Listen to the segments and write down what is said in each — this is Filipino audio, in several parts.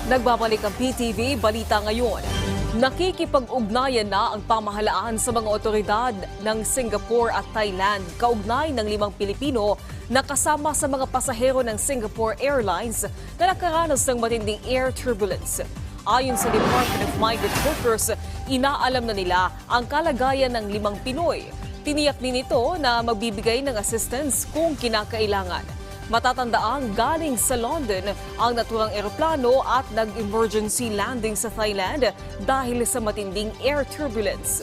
Nagbabalik ang PTV Balita Ngayon. Nakikipag-ugnayan na ang pamahalaan sa mga otoridad ng Singapore at Thailand kaugnay ng 5 Pilipino na kasama sa mga pasahero ng Singapore Airlines na nakaranas ng matinding air turbulence. Ayon sa Department of Migrant Workers, inaalam na nila ang kalagayan ng 5 Pinoy. Tiniyak din ito na magbibigay ng assistance kung kinakailangan. Matatandaang galing sa London ang naturang eroplano at nag-emergency landing sa Thailand dahil sa matinding air turbulence.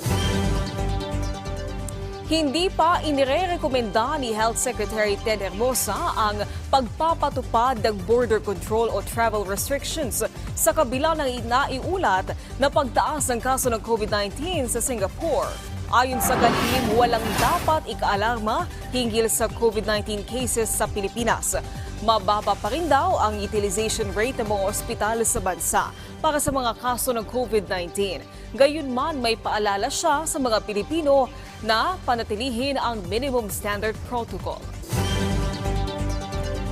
Hindi pa inirerekomenda ni Health Secretary Ted Hermosa ang pagpapatupad ng border control o travel restrictions sa kabila ng naiulat na pagtaas ng kaso ng COVID-19 sa Singapore. Ayon sa kalihim, walang dapat ikaalarma hinggil sa COVID-19 cases sa Pilipinas. Mababa pa rin daw ang utilization rate ng mga ospital sa bansa para sa mga kaso ng COVID-19. Gayunman, may paalala siya sa mga Pilipino na panatilihin ang minimum standard protocol.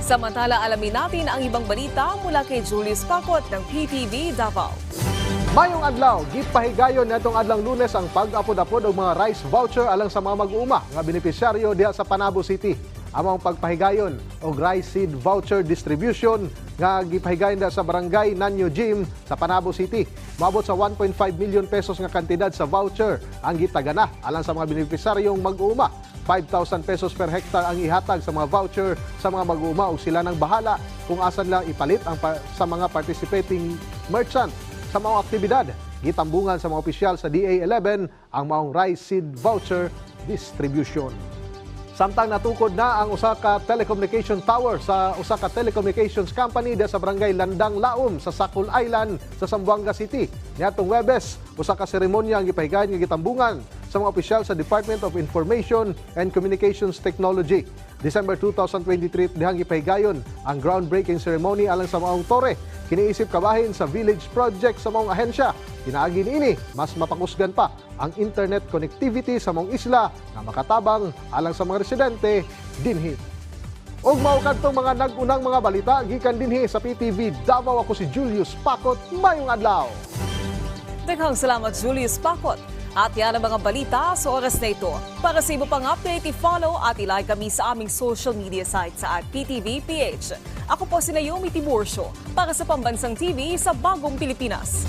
Samantala, alamin natin ang ibang balita mula kay Julius Pacot ng PTV Davao. Mayong adlaw, gipahigayon natong adlang Lunes ang pag-apod-apod og mga rice voucher alang sa mga mag-uuma nga benepisyaryo diha sa Panabo City. Among pagpahigayon og rice seed voucher distribution nga gipahigayon diha sa barangay Nanyo Gym sa Panabo City. Maabot sa 1.5 million pesos nga kantidad sa voucher ang gitagana alang sa mga benepisyaryong mag-uuma. 5,000 pesos per hektar ang ihatag sa mga voucher sa mga mag-uuma ug sila nang bahala kung asan lang ipalit ang sa mga participating merchant. Sa mga aktibidad, gitambungan sa mga opisyal sa DA11 ang maong rice seed voucher distribution. Samtang natukod na ang usa ka telecommunication tower sa usa ka telecommunications company sa barangay Landang Laom sa Sakul Island sa Zamboanga City. Niadtong Huwebes, usa ka seremonya ang gipahigayon nga gitambungan sa mga opisyal sa Department of Information and Communications Technology. December 2023 dihang gipahigayon ang groundbreaking ceremony alang sa maong tore. Kiniisip kabahin sa village project sa maong ahensya. Pinaagi niini, mas mapakusgan pa ang internet connectivity sa maong isla na makatabang alang sa mga residente dinhi. Og mao kadtong mga nag-unang mga balita gikan dinhi sa PTV Davao. Ako si Julius Pacot. Mayong adlaw. Daghang salamat Julius Pacot. At yan ang mga balita sa oras na ito. Para sa iba pang update, i-follow at i-like kami sa aming social media site sa @PTVPH. Ako po si Naomi Tiburcio para sa Pambansang TV sa Bagong Pilipinas.